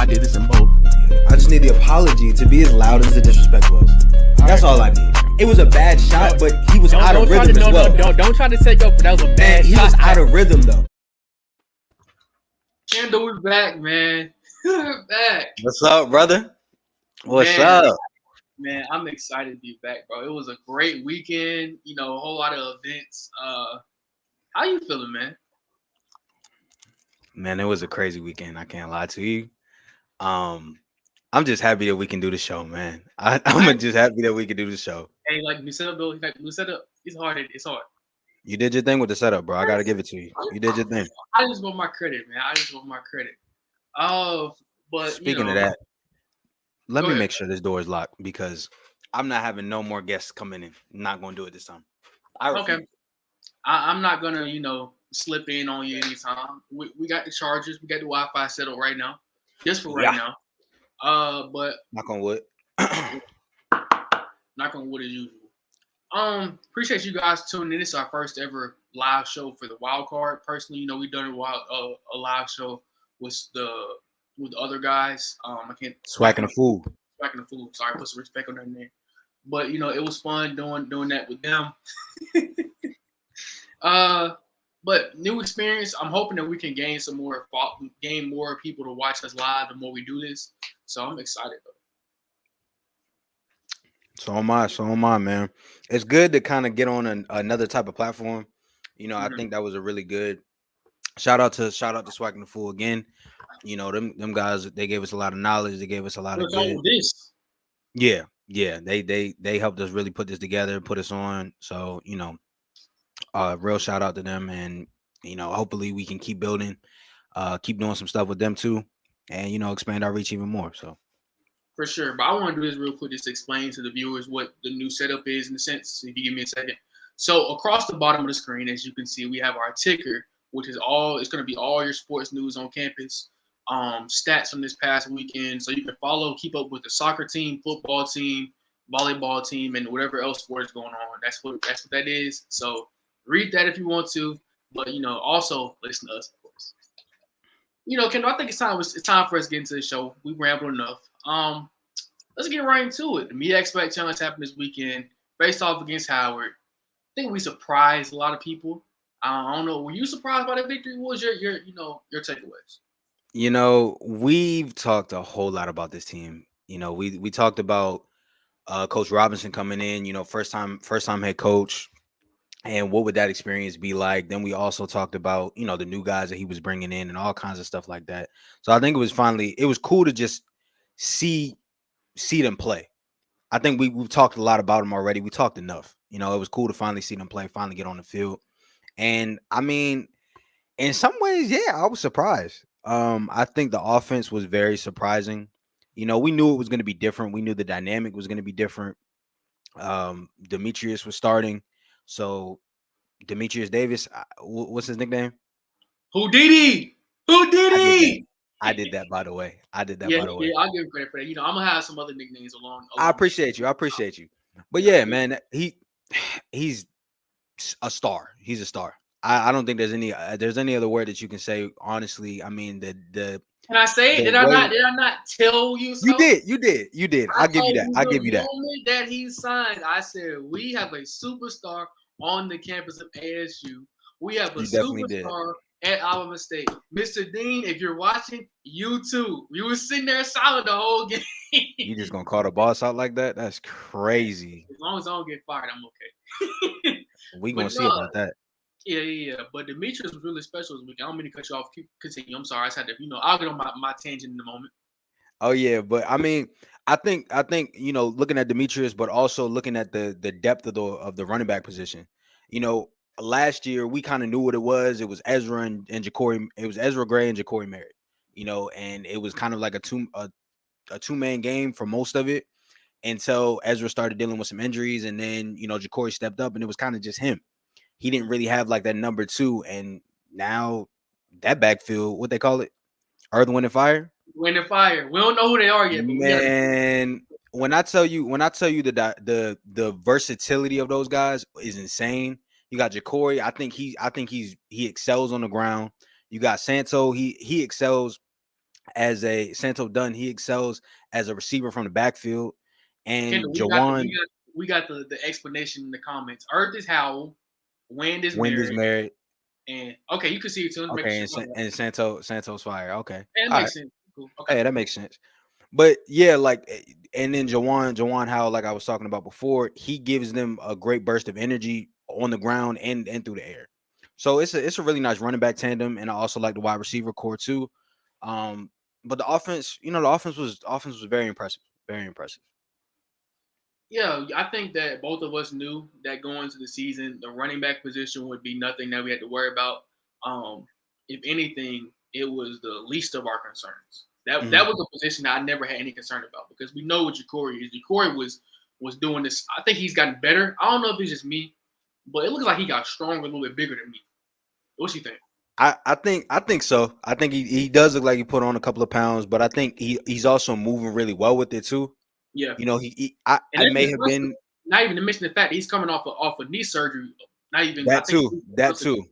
did this in both. I just need the apology to be as loud as the disrespect was. That's all I need. It was a bad shot, but he was out of rhythm as well. Don't try to take up, but that was a bad He shot. was out of rhythm, though. Kendall, we're back, man. We're back. What's up, brother? What's Man, up? Man, I'm excited to be back, bro. It was a great weekend. You know, a whole lot of events. How you feeling, man? Man, it was a crazy weekend. I can't lie to you. I'm just happy that we can do the show, man. I'm just happy that we can do the show. Hey, like new setup, though. New setup. It's hard. It's hard. You did your thing with the setup, bro. I gotta give it to you. You did your thing. I just want my credit, man. I just want my credit. But Speaking of that, let me ahead. make sure this door is locked because I'm not having no more guests coming in. I'm not gonna do it this time. Okay. I'm not gonna, slip in on you anytime. We got the chargers, we got the Wi-Fi settled right now, just for right now. But knock on wood. knock on wood as usual. Appreciate you guys tuning in. This is our first ever live show for the wild card. Personally, we've done a live show with the other guys. I can't Swacking the fool. Swacking the fool. Sorry, put some respect on that name. But it was fun doing that with them. But new experience. I'm hoping that we can gain more people to watch us live the more we do this. So I'm excited though. So am I, man. It's good to kind of get on another type of platform. I think that was a really good shout out to Swacking the Fool again. Them guys, they gave us a lot of knowledge. They gave us a lot of good. Yeah. They helped us really put this together, put us on. So, real shout out to them, and hopefully we can keep building, keep doing some stuff with them too, and expand our reach even more. So for sure. But I want to do this real quick just to explain to the viewers what the new setup is in a sense. If you give me a second. So across the bottom of the screen, as you can see, we have our ticker, which is it's going to be all your sports news on campus, stats from this past weekend. So you can keep up with the soccer team, football team, volleyball team, and whatever else sport is going on. That's what that is. So read that if you want to, but also listen to us, of course. Kendall, I think it's time for us to get into the show. We rambled enough. Let's get right into it. The MEAC SWAC Challenge happened this weekend, faced off against Howard. I think we surprised a lot of people. I don't know. Were you surprised by the victory? What was your takeaways? We've talked a whole lot about this team. We talked about Coach Robinson coming in. First time head coach. And what would that experience be like? Then we also talked about, the new guys that he was bringing in and all kinds of stuff like that. So I think it was cool to just see them play. I think we've talked a lot about them already. We talked enough. It was cool to finally see them play, finally get on the field. And I mean, in some ways, yeah, I was surprised. I think the offense was very surprising. We knew it was going to be different. We knew the dynamic was going to be different. Dematrius was starting. So Dematrius Davis, what's his nickname? Houdini. I did that, by the way. By the way. Yeah, I'll give him credit for that. I'm gonna have some other nicknames along. I appreciate you. But yeah, man, he's a star. He's a star. I don't think there's any other word that you can say. Honestly, I mean the. Can I say it? Did I not tell you so? You did. I'll give you that. I'll give you that. The moment that he signed, I said, we have a superstar on the campus of ASU. We have a superstar at Alabama State. Mr. Dean, if you're watching, you too. You were sitting there silent the whole game. You just going to call the boss out like that? That's crazy. As long as I don't get fired, I'm okay. We going to see about that. Yeah. But Dematrius was really special this weekend. I don't mean to cut you off. Continue. I'm sorry. I just had to, I'll get on my tangent in a moment. Oh yeah, but I mean, I think looking at Dematrius, but also looking at the depth of the running back position. Last year we kind of knew what it was. It was Ezra and Ja'Cory. It was Ezra Gray and Ja'Cory Merritt. And it was kind of like a two-man game for most of it until Ezra started dealing with some injuries, and then Ja'Cory stepped up, and it was kind of just him. He didn't really have like that number two, and now that backfield, what they call it, Earth, Wind, and Fire. Wind and Fire. We don't know who they are yet. Man, when I tell you the versatility of those guys is insane. You got Ja'Cory. I think he excels on the ground. You got Santo. He excels as a Santo Dunn, he excels as a receiver from the backfield. And Kendall, Jawan we got the explanation in the comments. Earth is Howell, Wind is Wind is Merritt, married. and okay, you can see it too. Make Okay, sure. and, and Santo's fire. Okay. And it All right. makes sense. Cool. Okay. Hey, that makes sense. But yeah, like, and then Jawan Howell, like I was talking about before, he gives them a great burst of energy on the ground and through the air. So it's a really nice running back tandem, and I also like the wide receiver core too. But the offense, the offense was very impressive, very impressive. Yeah, I think that both of us knew that going into the season, the running back position would be nothing that we had to worry about. Um, if anything, it was the least of our concerns. That Mhm. was a position that I never had any concern about because we know what Ja'Cory is. Ja'Cory was doing this. I think he's gotten better. I don't know if it's just me, but it looks like he got stronger, a little bit bigger than me. What you think? I think so. I think he does look like he put on a couple of pounds, but I think he's also moving really well with it too. Yeah, You know, I and that's may have impressive. been Not even to mention the fact that he's coming off of knee surgery. Not even. I that think. too,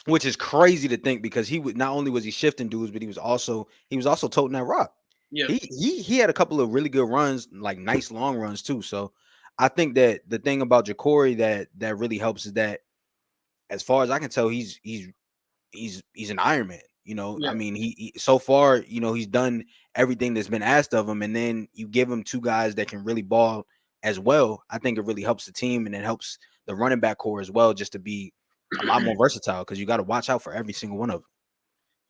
which is crazy to think because he would not only was he shifting dudes, but he was also toting that rock. Yeah. He had a couple of really good runs, like nice long runs too. So I think that the thing about Ja'Cory that really helps is that as far as I can tell, he's an Iron Man. I Yeah. mean, he so far, he's done everything that's been asked of him, and then you give him two guys that can really ball as well. I think it really helps the team, and it helps the running back core as well, just to be a lot more versatile because you got to watch out for every single one of them.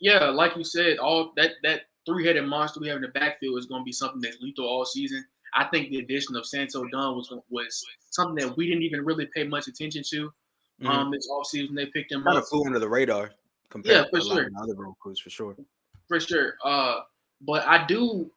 Yeah, like you said, all that three-headed monster we have in the backfield is going to be something that's lethal all season. I think the addition of Santo Dunn was something that we didn't even really pay much attention to. Hmm. This offseason they picked him Kind of up. flew under the radar Yeah, compared for to a lot sure, of the other recruits, for sure. for sure. But I do,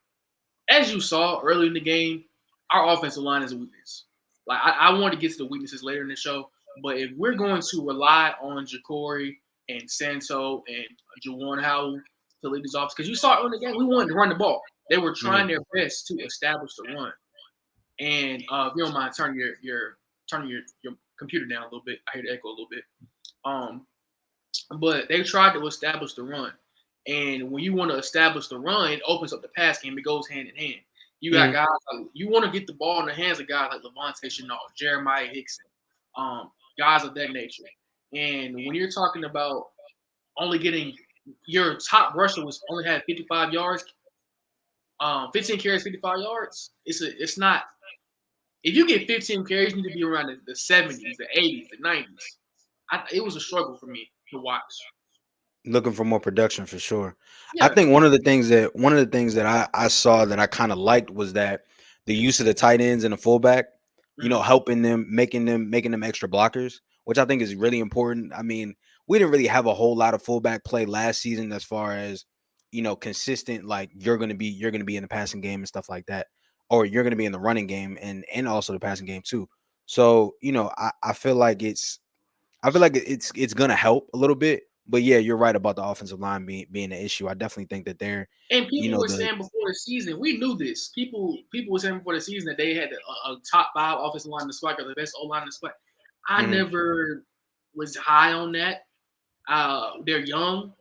as you saw early in the game, our offensive line is a weakness. Like I want to get to the weaknesses later in the show, but if we're going to rely on Ja'Cory and Santo and Juwan Howell to lead this offense, because you saw early in the game, we wanted to run the ball. They were trying Hmm. their best to establish the run. And if you don't mind turning your computer down a little bit, I hear the echo a little bit. Um, but they tried to establish the run. And when you want to establish the run, it opens up the pass game. It goes hand in hand. You got Hmm. guys you want to get the ball in the hands of guys like Levante Chenault, Jeremiah Hickson, guys of that nature. And when you're talking about only getting your top rusher was only had 55 yards, 15 carries, 55 yards. It's not. If you get 15 carries, you need to be around the 70s, the 80s, the 90s. It was a struggle for me to watch. Looking for more production for sure. I Yeah. think one of the things that I saw that I kind of liked was that the use of the tight ends and the fullback, Mm. helping them, making them extra blockers, which I think is really important. I mean, we didn't really have a whole lot of fullback play last season as far as consistent, like you're gonna be in the passing game and stuff like that, or you're gonna be in the running game and also the passing game too. So I feel like it's gonna help a little bit, but yeah, you're right about the offensive line being an issue. I definitely think that they're, And people were the saying before the season, we knew this. People were saying before the season that they had a top five offensive line in the SWAC or the best O line in the SWAC. I Mhm. never was high on that. They're young.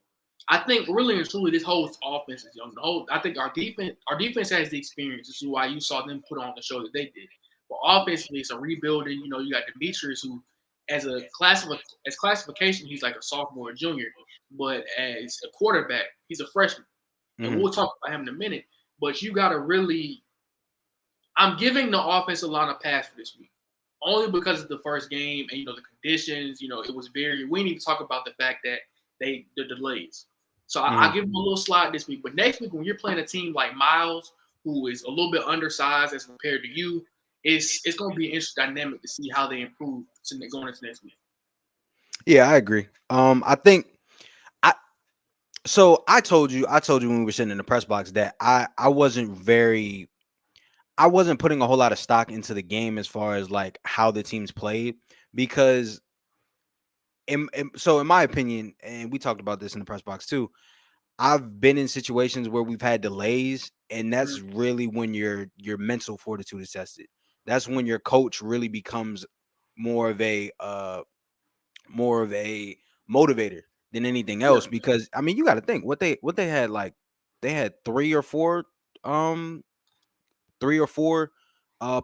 I think really and truly this whole offense is young. I think our defense has the experience. This is why you saw them put on the show that they did. But offensively, it's a rebuilding. You got Demetrius, who as classification, he's like a sophomore or junior, but as a quarterback, he's a freshman. And Mhm. we'll talk about him in a minute. But you got to really. I'm giving the offensive line a pass for this week, only because of the first game and the conditions. It was very. We need to talk about the fact that the delays. So I Mhm. give them a little slide this week. But next week, when you're playing a team like Miles, who is a little bit undersized as compared to you, it's going to be an interesting dynamic to see how they improve going into next week. Yeah, I agree. I think I so I told you when we were sitting in the press box that I wasn't putting a whole lot of stock into the game as far as like how the teams played because in my opinion, and we talked about this in the press box too. I've been in situations where we've had delays, and Mm-hmm. that's really when your mental fortitude is tested. That's when your coach really becomes more of a more of a motivator than anything Yeah. else. Because I mean, you got to think what they had, like they had um 3 or 4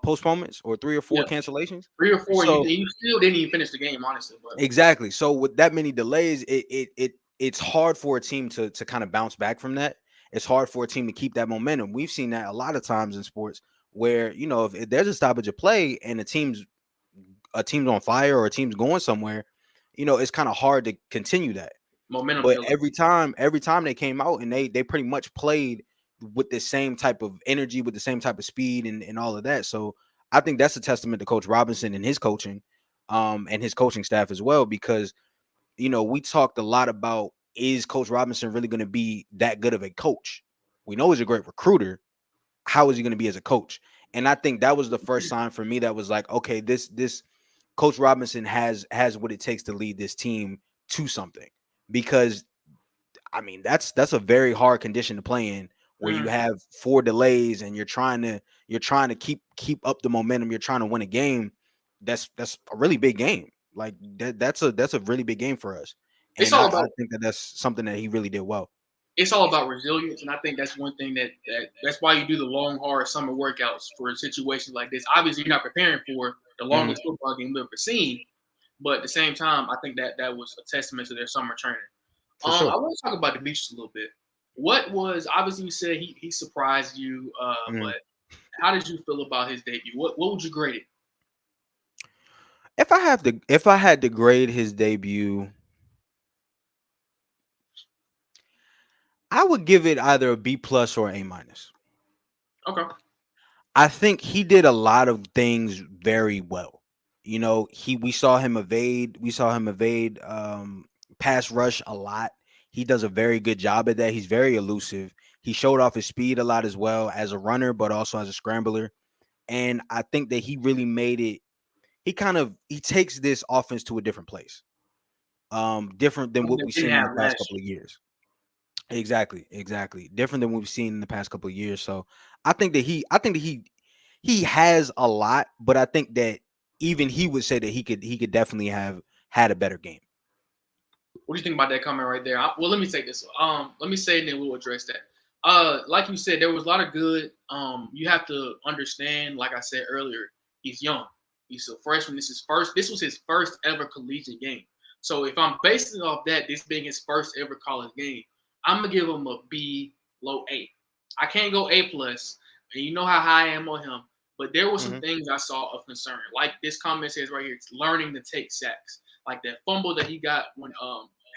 postponements or 3 or 4 Yeah, cancellations. 3 or 4. So You still didn't even finish the game, honestly. But exactly. So with that many delays, it's hard for a team to kind of bounce back from that. It's hard for a team to keep that momentum. We've seen that a lot of times in sports where, if there's a stoppage of play and a team's on fire or a team's going somewhere, it's kind of hard to continue that. momentum But killer. every time they came out and they pretty much played with the same type of energy, with the same type of speed and all of that. So I think that's a testament to Coach Robinson and his coaching, and his coaching staff as well, because we talked a lot about, is Coach Robinson really going to be that good of a coach? We know he's a great recruiter. How is he going to be as a coach? And I think that was the first sign for me that was like, okay, this Coach Robinson has what it takes to lead this team to something. Because I mean, that's a very hard condition to play in, where you Mm. have 4 delays and you're trying to keep up the momentum. You're trying to win a game. That's a really big game. Like that's a really big game for us. It's And all I about think that's something that he really did well. it's all about resilience, and I think that's one thing that's why you do the long, hard summer workouts for situations like this. Obviously, you're not preparing for the Mhm. longest football game we've ever seen, but at the same time, I think that was a testament to their summer training. For sure. I want to talk about Demetrius a little bit. What was obviously you said he surprised you, Mhm. but how did you feel about his debut? What would you grade it? If I had to grade his debut, I would give it either a B plus or A minus. Okay. I think he did a lot of things very well. We saw him evade pass rush a lot. He does a very good job at that. He's very elusive. He showed off his speed a lot as well as a runner, but also as a scrambler. And I think that he really made it. He takes this offense to a different place. Different than Something what they we've didn't seen in have the past last couple year. of years. Exactly. Different than what we've seen in the past couple of years. So I think that he has a lot, but I think that even he would say that he could definitely have had a better game. What do you think about that comment right there? Well, let me say this. Let me say, and then we'll address that. Like you said, there was a lot of good. You have to understand. Like I said earlier, he's young. He's a freshman. This was his first ever collegiate game. So if I'm basing it off that, this being his first ever college game, I'm gonna give him a B, low A. I can't go A plus, and you know how high I am on him. But there were some Mhm. things I saw of concern. Like this comment says right here, it's learning to take sacks. Like that fumble that he got when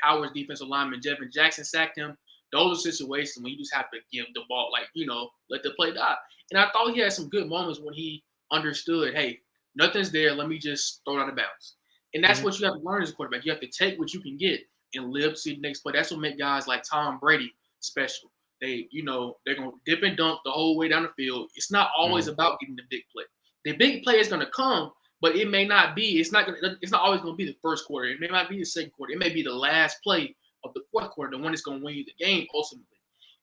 Howard's defensive lineman Jevin Jackson sacked him. Those are situations when you just have to give the ball, like, let the play die. And I thought he had some good moments when he understood, hey, nothing's there. Let me just throw it out of bounds. And that's Mhm. what you have to learn as a quarterback. You have to take what you can get and live to see the next play. That's what make guys like Tom Brady special. They're gonna dip and dunk the whole way down the field. It's not always Mhm. about getting the big play. The big play is gonna come, but it may not be. It's not always gonna be the first quarter. It may not be the second quarter. It may be the last play of the fourth quarter, the one that's gonna win you the game ultimately.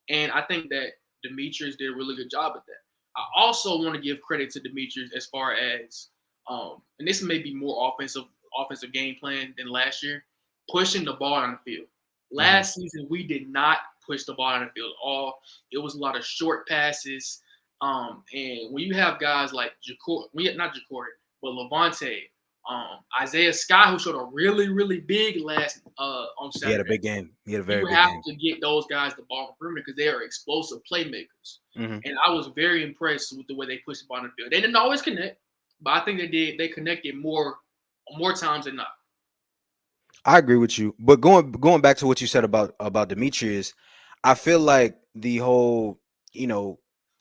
And I think that Demetrius did a really good job at that. I also want to give credit to Demetrius as far as and this may be more offensive game plan than last year, pushing the ball on the field. Mhm. Last season we did not push the ball on the field at all. It was a lot of short passes. And when you have guys like not Jacory, but Levante, Isaiah Sky, who showed a really, really big last on He had a Saturday, big game. He had a very you big have game. to get those guys the ball from perimeter because they are explosive playmakers. Mhm. And I was very impressed with the way they pushed the ball on the field. They didn't always connect, but I think they did. They connected more times than not. I agree with you. But going back to what you said about Demetrius, I feel like the whole, you know,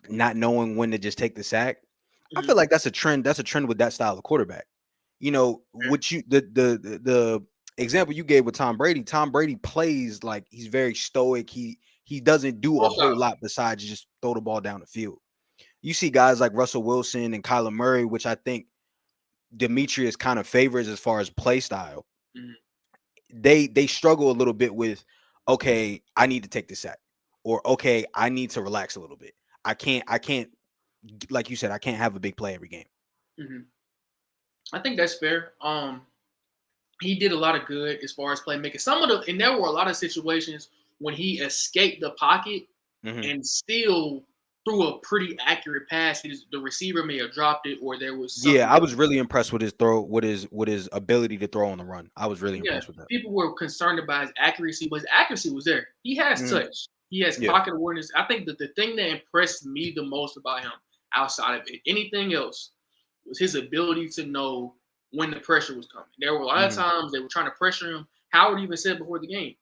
not knowing when to just take the sack. I Mhm. feel like that's a trend. That's a trend with that style of quarterback. What you the example you gave with Tom Brady. Tom Brady plays like he's very stoic. He doesn't do a whole lot besides just throw the ball down the field. You see guys like Russell Wilson and Kyler Murray, which I think Demetrius kind of favors as far as play style. Mhm. They struggle a little bit with, okay, I need to take the sack, or okay, I need to relax a little bit. I can't like you said, I can't have a big play every game. Mhm. I think that's fair. He did a lot of good as far as playmaking. And there were a lot of situations when he escaped the pocket and still threw a pretty accurate pass. The receiver may have dropped it, or there was something. Yeah, I was really impressed with his throw, with his ability to throw on the run. I was really impressed with that. People were concerned about his accuracy, but his accuracy was there. He has touch. He has pocket awareness. I think that the thing that impressed me the most about him, outside of anything else, was his ability to know when the pressure was coming. There were a lot of times they were trying to pressure him. Howard even said before the game,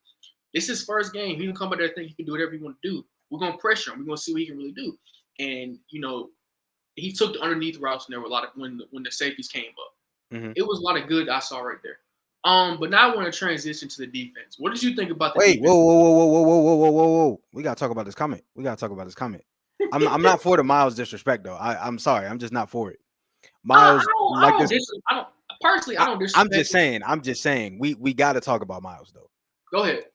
"This is his first game. He can come out there and think he can do whatever he want to do. We're gonna pressure him. We're gonna see what he can really do." And he took the underneath routes, and there were a lot of when the safeties came up. It was a lot of good I saw right there. But now I want to transition to the defense. What did you think about the defense? Whoa. We gotta talk about this comment. I'm not for the Miles disrespect though. I'm sorry. I'm just not for it. Miles, I don't disrespect. I'm just saying. We gotta talk about Miles though. Go ahead.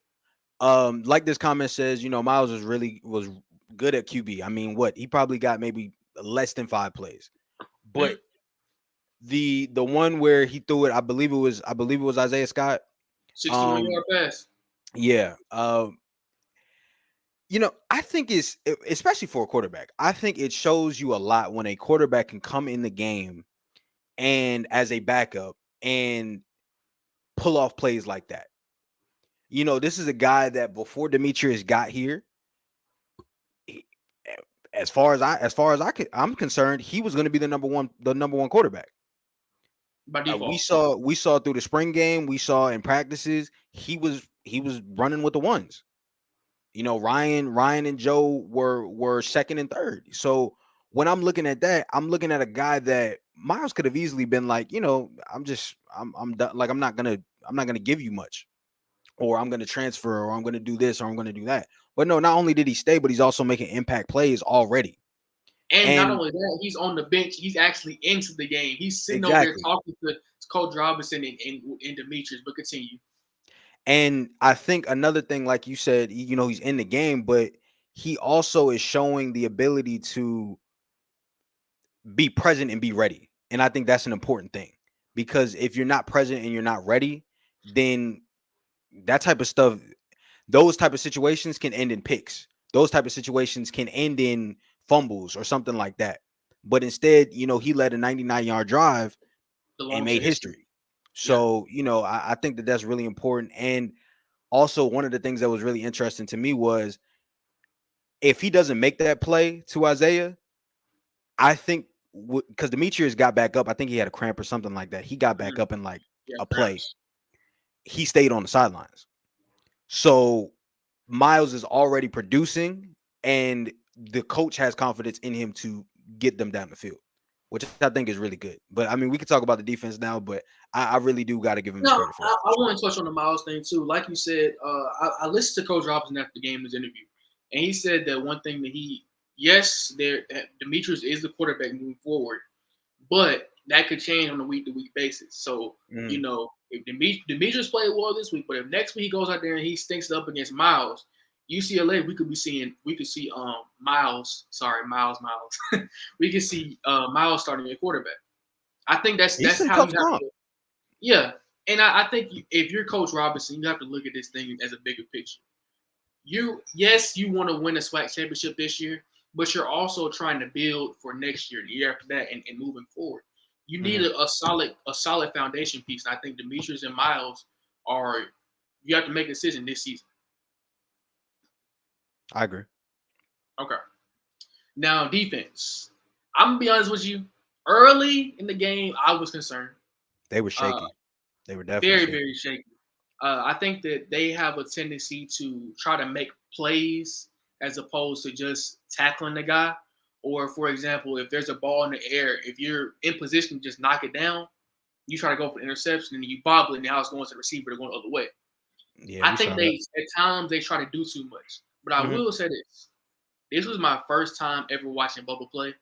Like this comment says, Miles was good at QB. I mean, he probably got maybe less than 5 plays, but the one where he threw it, I believe it was Isaiah Scott, 61-yard pass. Yeah. I think it's, especially for a quarterback, I think it shows you a lot when a quarterback can come in the game and as a backup and pull off plays like that. This is a guy that before Demetrius got here, as far as I'm concerned, he was going to be the number one quarterback. By default. We saw through the spring game, we saw in practices, he was running with the ones. Ryan and Joe were second and third. So when I'm looking at that, I'm looking at a guy that Miles could have easily been like, I'm done. Like, I'm not gonna give you much, or I'm gonna transfer, or I'm gonna do this, or I'm gonna do that. But no, not only did he stay, but he's also making impact plays already. And not only that, he's on the bench. He's actually into the game. He's sitting over there talking to Coach Robinson and Demetrius. But continue. And I think another thing, like you said, he's in the game, but he also is showing the ability to be present and be ready. And I think that's an important thing, because if you're not present and you're not ready, then that type of stuff, those type of situations can end in picks. Those type of situations can end in fumbles or something like that. But instead, he led a 99-yard drive and made history. So, I think that that's really important. And also, one of the things that was really interesting to me was, if he doesn't make that play to Isaiah, I think, because Demetrius got back up, I think he had a cramp or something like that. He got back up in a play. He stayed on the sidelines. So Miles is already producing, and the coach has confidence in him to get them down the field, which I think is really good. But I mean, we could talk about the defense now, but I really do got to give him credit for it. I want to touch on the Miles thing too. Like you said, I listened to Coach Robinson after the game in his interview, and he said that one thing that Demetrius is the quarterback moving forward, but that could change on a week-to-week basis. So, if Demetrius played well this week, but if next week he goes out there and he stinks up against Miles, UCLA, we could see Miles. We could see Miles starting at quarterback. I think that's how you have to. Yeah, and I think if you're Coach Robinson, you have to look at this thing as a bigger picture. You want to win a SWAC championship this year, but you're also trying to build for next year, the year after that, and moving forward. You need a solid foundation piece. And I think Demetrius and Miles you have to make a decision this season. I agree. Okay. Now, defense. I'm going to be honest with you. Early in the game, I was concerned. They were shaky. They were definitely very, very shaky. I think that they have a tendency to try to make plays as opposed to just tackling the guy. Or, for example, if there's a ball in the air, if you're in position to just knock it down, you try to go for the interception and you bobble it, and now it's going to the receiver to go the other way. Yeah, I think at times they try to do too much. But I will say this. This was my first time ever watching Bubba play.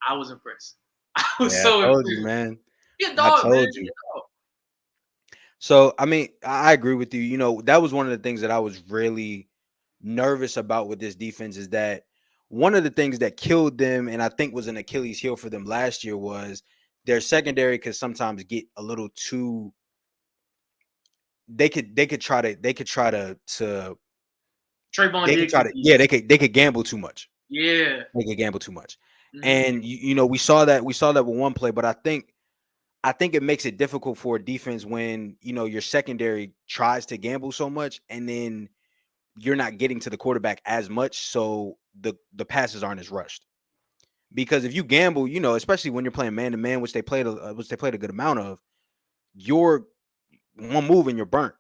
I was impressed. I was so impressed. You, man. Yeah, dog, I told you. So, I mean, I agree with you. That was one of the things that I was really nervous about with this defense, is that one of the things that killed them, and I think was an Achilles heel for them last year, was their secondary could sometimes get a little too. They could try to Trayvon they could Diggs try is to, decent. they could gamble too much. Yeah. They could gamble too much. Mhm. And you know, we saw that with one play, but I think it makes it difficult for a defense when, you know, your secondary tries to gamble so much and then you're not getting to the quarterback as much, so the passes aren't as rushed. Because if you gamble, you know, especially when you're playing man to man, which they played a good amount of, you're one move and you're burnt.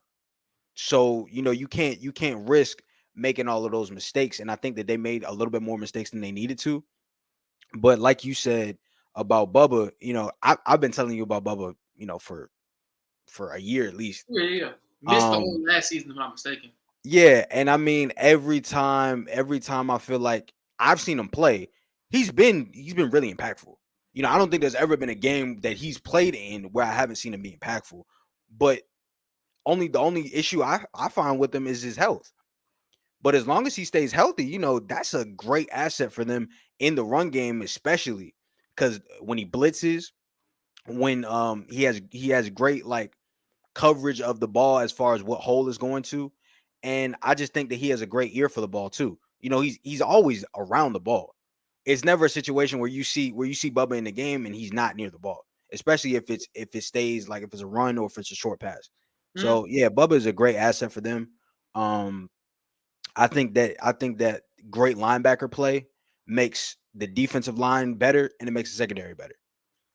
So, you know, you can't risk making all of those mistakes. And I think that they made a little bit more mistakes than they needed to. But like you said about Bubba, you know, I've been telling you about Bubba, you know, for a year at least. Yeah. Missed the Um, whole last season, if I'm not mistaken. yeah, and I mean every time I feel like I've seen him play, he's been really impactful. You know, I don't think there's ever been a game that he's played in where I haven't seen him be impactful. But the only issue I find with him is his health. But as long as he stays healthy, you know, that's a great asset for them in the run game, especially because when he blitzes, when he has great like coverage of the ball as far as what hole is going to. And I just think that he has a great ear for the ball too. You know, he's always around the ball. It's never a situation where you see Bubba in the game and he's not near the ball, especially if it stays like if it's a run or if it's a short pass. Mhm. So yeah, Bubba is a great asset for them. Um, I think that great linebacker play makes the defensive line better and it makes the secondary better. So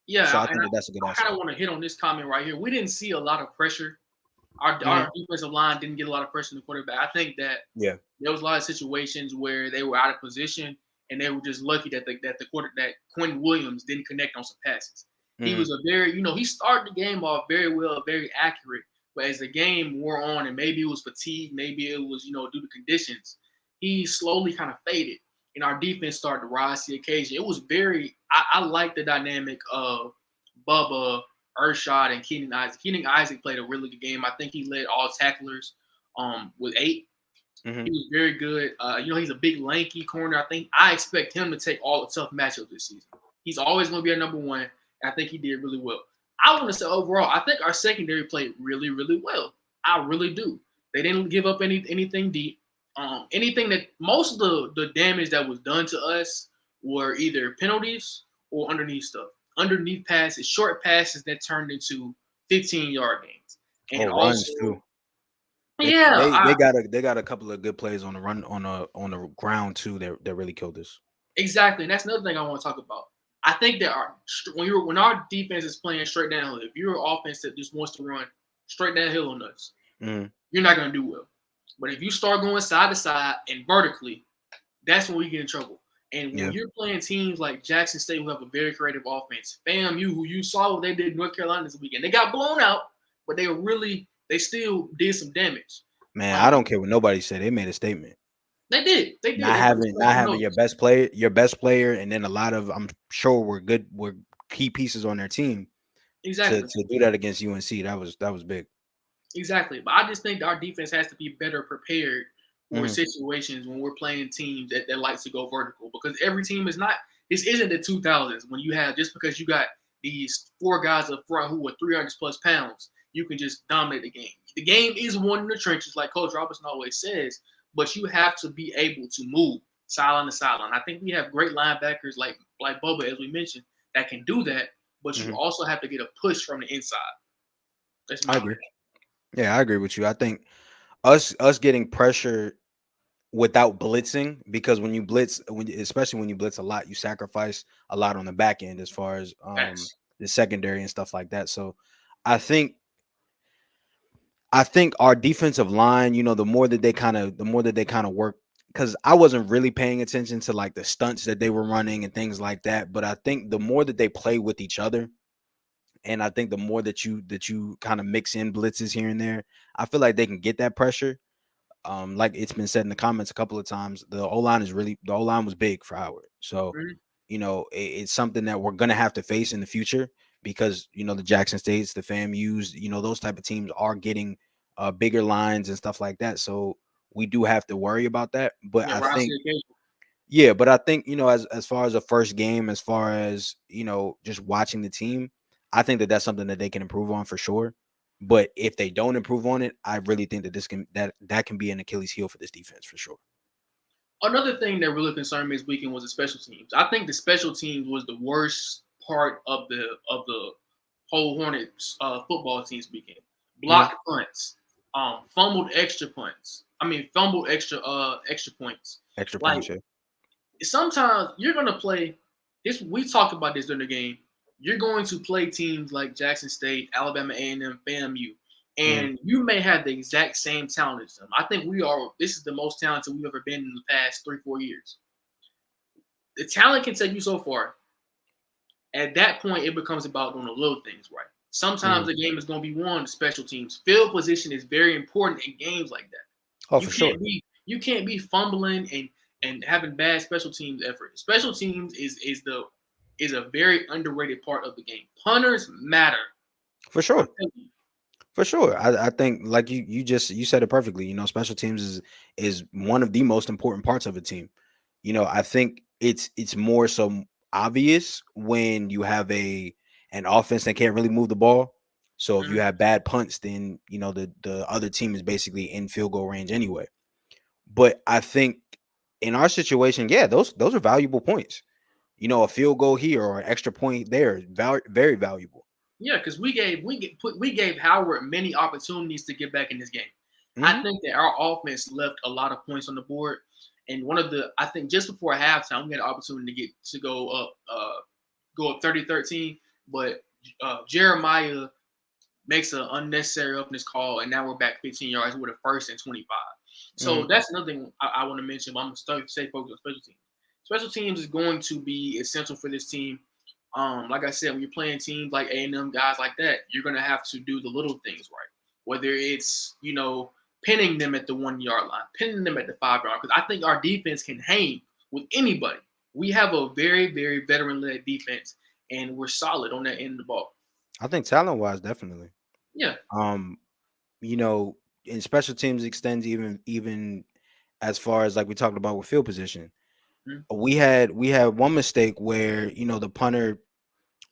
Yeah, I and think that that's a good I kind asset. of want to hit on this comment right here. We didn't see a lot of pressure. Mhm. Our defensive line didn't get a lot of pressure in the quarterback. I think that Yeah. there was a lot of situations where they were out of position and they were just lucky that that Quentin Williams didn't connect on some passes. He Mhm. was a very, he started the game off very well, very accurate. But as the game wore on, and maybe it was fatigue, maybe it was, due to conditions, he slowly kind of faded. And our defense started to rise to the occasion. It was I like the dynamic of Bubba, Urshad, and Keenan Isaac. Keenan Isaac played a really good game. I think he led all tacklers with 8. Mhm. He was very good. He's a big, lanky corner. I expect him to take all the tough matchups this season. He's always going to be our number one. And I think he did really well. I want to say overall, I think our secondary played really, really well. I really do. They didn't give up anything deep. Anything that most of the damage that was done to us were either penalties or underneath stuff. Underneath passes, short passes that turned into 15-yard gains. Oh, And runs too. also, yeah, They got a couple of good plays on the run on the ground too that really killed us. exactly, and that's another thing I want to talk about. I think that when our defense is playing straight downhill, if you're an offense that just wants to run straight downhill on us, Mhm. you're not going to do well. But if you start going side to side and vertically, that's when we get in trouble. And when Yeah. you're playing teams like Jackson State, who have a very creative offense, FAMU, who you saw what they did in North Carolina this weekend, they got blown out, but they still did some damage. Man, I don't care what nobody said. They made a statement. They did. They Not put having respect on your those. best player, and then a lot of I'm sure were key pieces on their team Exactly. to do that against UNC. That was big. Exactly. But I just think our defense has to be better prepared for Mhm. situations when we're playing teams that likes to go vertical, because every team is not. This isn't the 2000s when you have, just because you got these 4 guys up front who are 300 plus pounds, you can just dominate the game. The game is won in the trenches, like Coach Robinson always says, but you have to be able to move sideline to sideline. I think we have great linebackers like Bubba, as we mentioned, that can do that, but you Mhm. also have to get a push from the inside. That's I my agree. Yeah, I agree with you. I think us getting pressure without blitzing, because when you blitz, especially when you blitz a lot, you sacrifice a lot on the back end as far as facts. the secondary and stuff like that. So I think our defensive line, you know, the more that they kind of work, because I wasn't really paying attention to like the stunts that they were running and things like that. But I think the more that they play with each other, and I think the more that you kind of mix in blitzes here and there, I feel like they can get that pressure. Like it's been said in the comments a couple of times, the O line was big for Howard. So, Mhm. you know, it's something that we're gonna have to face in the future because you know the Jackson States, the FAMU's, you know, those type of teams are getting bigger lines and stuff like that. So we do have to worry about that. But Yeah, I rise to think, the occasion. yeah, but I think, you know, as far as a first game, as far as, you know, just watching the team, I think that that's something that they can improve on for sure. But if they don't improve on it, I really think that that can be an Achilles heel for this defense for sure. Another thing that really concerned me this weekend was the special teams. I think the special teams was the worst part of the whole Hornets football team's weekend. Blocked punts, fumbled extra punts. Fumbled extra points. Extra Like points, yeah. sometimes you're gonna play this. We talked about this during the game. You're going to play teams like Jackson State, Alabama A&M, FAMU, and you may have the exact same talent as them. I think this is the most talented we've ever been in the past 3-4 years. The talent can take you so far. At that point, it becomes about doing the little things right. Sometimes the game is going to be won on special teams. Field position is very important in games like that. Oh, for sure. You can't be fumbling and having bad special teams effort. Special teams is a very underrated part of the game. Punters matter. For sure. For sure. I think like you said it perfectly. Special teams is one of the most important parts of a team. I think it's more so obvious when you have an offense that can't really move the ball. So if you have bad punts, then the other team is basically in field goal range anyway. But I think in our situation, yeah, those are valuable points. A field goal here or an extra point there is very valuable. Yeah, because we gave Howard many opportunities to get back in this game. I think that our offense left a lot of points on the board, and I think just before halftime we had an opportunity to go up 30-13, but Jeremiah makes an unnecessary roughness call, and now we're back 15 yards with a 1st and 25. So that's another thing I want to mention. But I'm going to stay focused on special teams. Special teams is going to be essential for this team. Like I said, when you're playing teams like A&M, guys like that, you're going to have to do the little things right. Whether it's, pinning them at the 1 yard line, pinning them at the 5 yard, because I think our defense can hang with anybody. We have a very, very veteran-led defense, and we're solid on that end of the ball. I think talent-wise, definitely. Yeah. In special teams extends even as far as like we talked about with field position. We had one mistake where the punter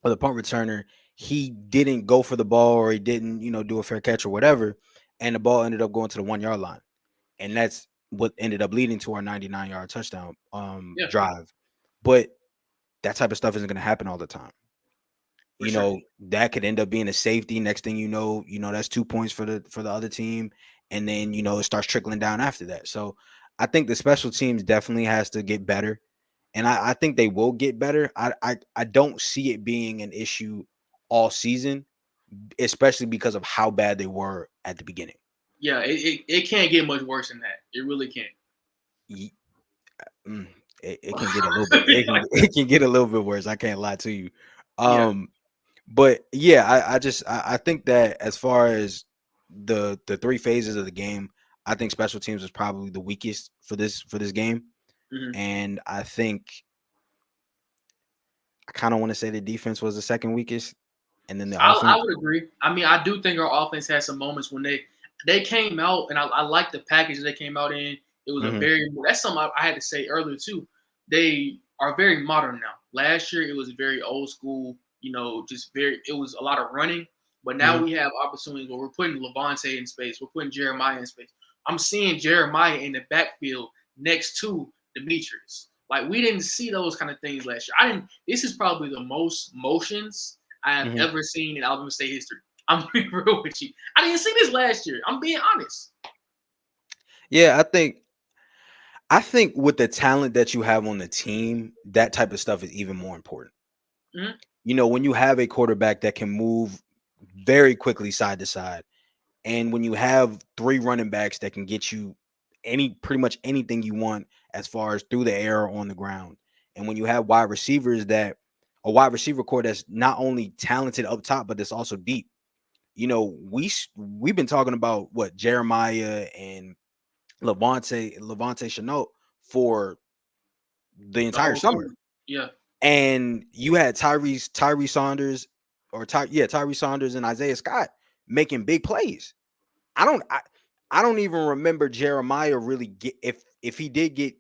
or the punt returner, he didn't go for the ball or he didn't do a fair catch or whatever, and the ball ended up going to the 1 yard line, and that's what ended up leading to our 99-yard touchdown drive. But that type of stuff isn't going to happen all the time. That could end up being a safety. Next thing you know, that's 2 points for the other team, and then it starts trickling down after that. So I think the special teams definitely has to get better, and I think they will get better. I don't see it being an issue all season, especially because of how bad they were at the beginning. Yeah, it can't get much worse than that. It really can't. It can get a little bit. It can get a little bit worse. I can't lie to you. But yeah, I think that as far as the 3 phases of the game, I think special teams was probably the weakest for this game. And I think I kind of want to say the defense was the second weakest, and then the offense. I would agree. I do think our offense had some moments when they came out, and I like the package they came out in. It was that's something I had to say earlier too. They are very modern now. Last year it was very old school. It was a lot of running, but now we have opportunities where we're putting Levante in space. We're putting Jeremiah in space. I'm seeing Jeremiah in the backfield next to Dematrius. Like, we didn't see those kind of things last year. This is probably the most motions I have ever seen in Alabama State history. I'm being real with you. I didn't see this last year. I'm being honest. Yeah, I think with the talent that you have on the team, that type of stuff is even more important. When you have a quarterback that can move very quickly side to side, and when you have 3 running backs that can get you pretty much anything you want as far as through the air or on the ground, and when you have wide receivers a wide receiver core that's not only talented up top, but that's also deep. We've been talking about what Jeremiah and Levante Chenault for the entire summer. Yeah. And you had Tyree Saunders and Isaiah Scott making big plays. I don't even remember Jeremiah really get if he did get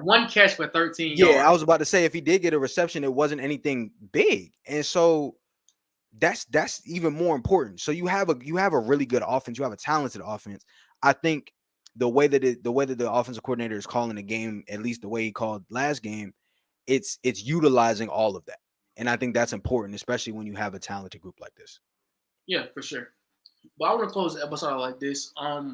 one catch for 13 yards. Yeah, I was about to say if he did get a reception, it wasn't anything big. And so that's even more important. So you have a really good offense, you have a talented offense. I think the way that the offensive coordinator is calling the game, at least the way he called last game, it's utilizing all of that. And I think that's important, especially when you have a talented group like this. Yeah, for sure. But I want to close the episode out like this.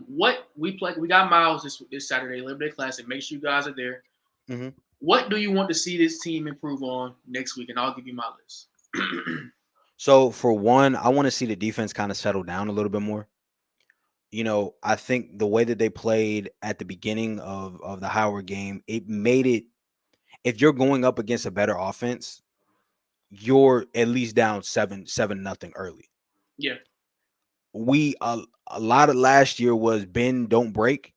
What we play, we got Miles this Saturday, Labor Day Classic. Make sure you guys are there. Mm-hmm. What do you want to see this team improve on next week? And I'll give you my list. So for one, I want to see the defense kind of settle down a little bit more. I think the way that they played at the beginning of the Howard game, it made it, if you're going up against a better offense, you're at least down 7-0 early. Yeah. A lot of last year was bend, don't break.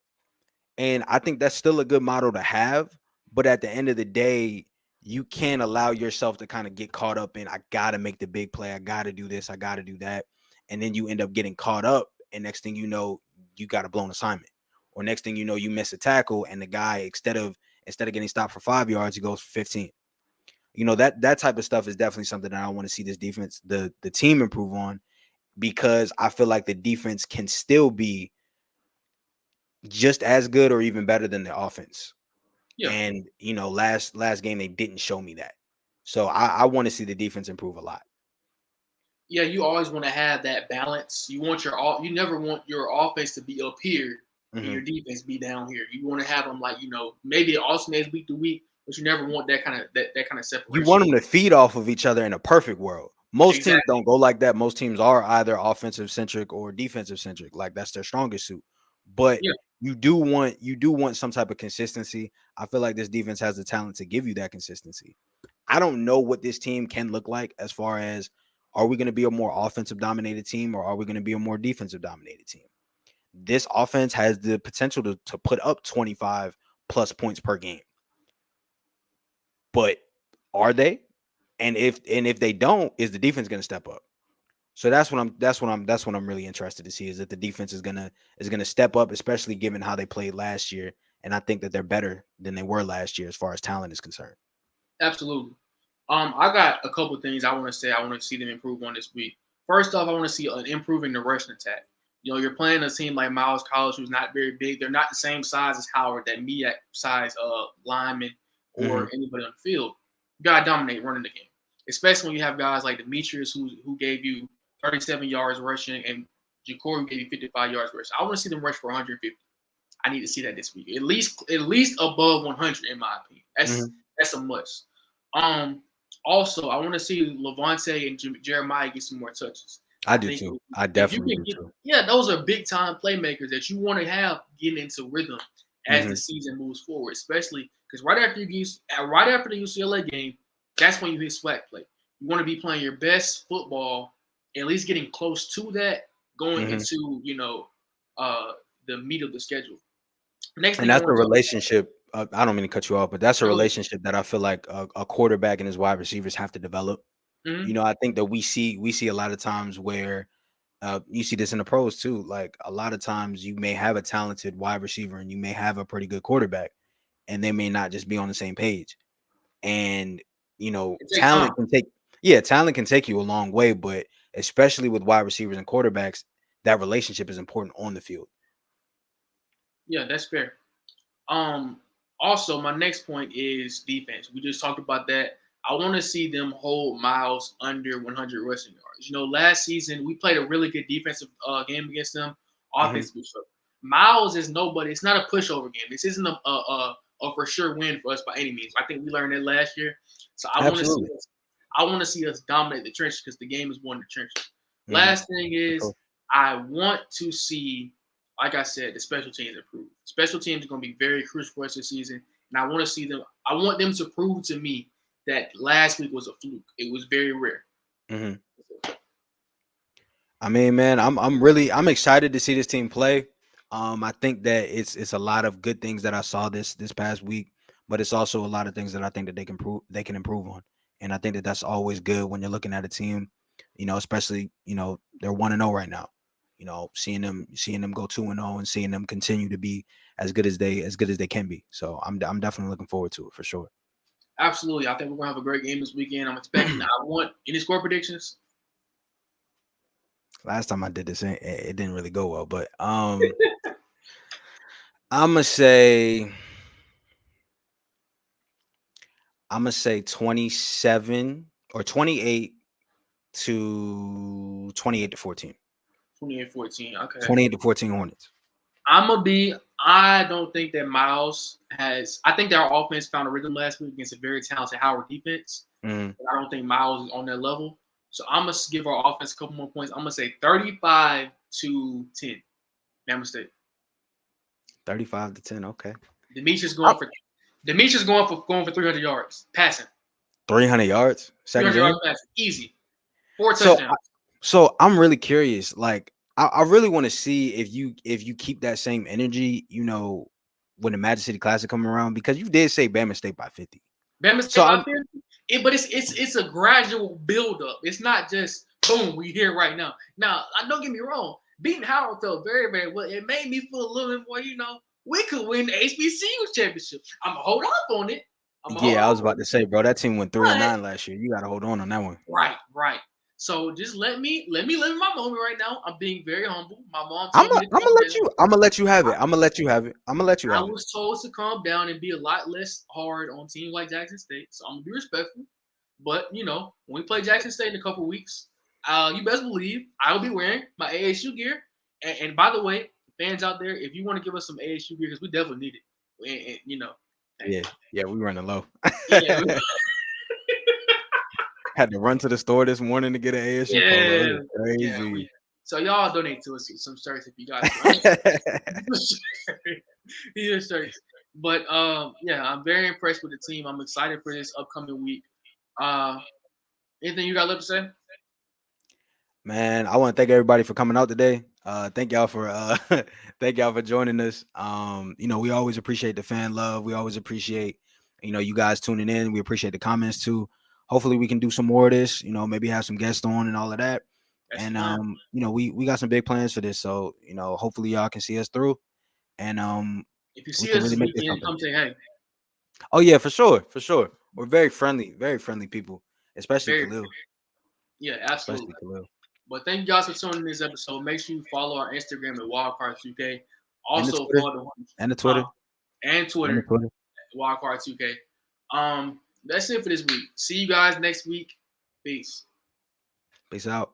And I think that's still a good model to have. But at the end of the day, you can't allow yourself to kind of get caught up in, I got to make the big play. I got to do this. I got to do that. And then you end up getting caught up. And next thing you know, you got a blown assignment. Or next thing you know, you miss a tackle. And the guy, instead of getting stopped for 5 yards, he goes for 15. That type of stuff is definitely something that I want to see this defense, the team improve on, because I feel like the defense can still be just as good or even better than the offense. Yeah. And last game they didn't show me that. So I want to see the defense improve a lot. Yeah, you always want to have that balance. You never want your offense to be up here and your defense be down here. You want to have them maybe it alternates week to week, but you never want that kind of separation. You want them to feed off of each other in a perfect world. Most teams don't go like that. Most teams are either offensive centric or defensive centric. Like that's their strongest suit. But you do want some type of consistency. I feel like this defense has the talent to give you that consistency. I don't know what this team can look like as far as, are we going to be a more offensive dominated team or are we going to be a more defensive dominated team? This offense has the potential to put up 25 plus points per game. But are they? And if they don't, is the defense going to step up? So that's what I'm really interested to see, is that the defense is gonna step up, especially given how they played last year. And I think that they're better than they were last year as far as talent is concerned. Absolutely. I got a couple of things I want to say. I want to see them improve on this week. First off, I want to see an improving the rushing attack. You're playing a team like Miles College, who's not very big. They're not the same size as Howard, that MEAC size lineman or anybody on the field. You gotta dominate running the game, especially when you have guys like Dematrius who gave you 37 yards rushing, and Jacory gave you 55 yards rushing. I want to see them rush for 150. I need to see that this week, at least above 100, in my opinion. That's a must. Also, I want to see Levante and Jeremiah get some more touches. I do too. I definitely do too. Yeah, those are big time playmakers that you want to have getting into rhythm as the season moves forward, especially because right after the UCLA game, that's when you hit SWAC play. You want to be playing your best football, at least getting close to that, going into the meat of the schedule. Next thing, and that's a relationship. I don't mean to cut you off, but that's a relationship that I feel like a quarterback and his wide receivers have to develop. I think that we see a lot of times where you see this in the pros too. Like a lot of times you may have a talented wide receiver and you may have a pretty good quarterback, and they may not just be on the same page. And talent can take you a long way, but especially with wide receivers and quarterbacks, that relationship is important on the field. Yeah, that's fair. Also, my next point is defense. We just talked about that. I want to see them hold Miles under 100 rushing yards. Last season we played a really good defensive game against them. Offensively, Miles is nobody. It's not a pushover game. This isn't a for sure win for us by any means. I think we learned that last year. So I want to see us dominate the trenches, because the game is won in the trenches. Last thing is, I want to see, like I said, the special teams improve. Special teams are going to be very crucial for us this season, and I want to see them. I want them to prove to me that last week was a fluke. It was very rare. I mean, man, I'm excited to see this team play. I think that it's a lot of good things that I saw this past week, but it's also a lot of things that I think that they can improve on. And I think that that's always good when you're looking at a team, especially, they're 1-0 right now. Seeing them go 2-0 and seeing them continue to be as good as they can be. So I'm definitely looking forward to it for sure. Absolutely. I think we're gonna have a great game this weekend. I'm expecting. I want any score predictions. Last time I did this, it didn't really go well, but I'm gonna say 27 or 28 to 14. 28-14. Okay. 28 to 14 Hornets. I don't think that Miles has. I think that our offense found a rhythm last week against a very talented Howard defense. Mhm. But I don't think Miles is on that level. So I'm gonna give our offense a couple more points. I'm gonna say 35 to 10. Bama State. 35 to 10. Okay. Demetrius going for 300 yards passing. 300 yards. Second 300 game. yards passing. Easy. 4 So, touchdowns. so I'm really curious. Like, I really want to see if you keep that same energy, when the Magic City Classic come around, because you did say Bama State by 50. Bama State So by 50. But it's a gradual build up. It's not just boom, we here right now. Now, don't get me wrong. Beating Howard felt very, very well. It made me feel a little bit more, we could win the HBCU championship. I'm gonna hold off on it. I was about to say, bro, that team went 3-9 last year. You got to hold on that one. Right. So just let me live in my moment right now. I'm being very humble. My mom I'm told me gonna let you have it. I'm gonna let you have it. I was told to calm down and be a lot less hard on teams like Jackson State. So I'm gonna be respectful. But when we play Jackson State in a couple weeks, you best believe I'll be wearing my ASU gear. And by the way, fans out there, if you want to give us some ASU gear, because we definitely need it. Yeah, we running low. Yeah. Had to run to the store this morning to get an ASU polo. Crazy. So y'all donate to us some shirts if you guys. Shirts. But I'm very impressed with the team. I'm excited for this upcoming week. Anything you got left to say? Man, I want to thank everybody for coming out today. Thank y'all for joining us. We always appreciate the fan love. We always appreciate you guys tuning in. We appreciate the comments too. Hopefully we can do some more of this, maybe have some guests on and all of that. We got some big plans for this. So, hopefully y'all can see us through. And if you see us this weekend, come say hey. Oh yeah, for sure. We're very friendly people, especially Khalil. Yeah, absolutely. But thank you guys for tuning in this episode. Make sure you follow our Instagram at Wildcard2K. Also follow the Twitter. And Twitter. Wildcard2K. That's it for this week. See you guys next week. Peace. Peace out.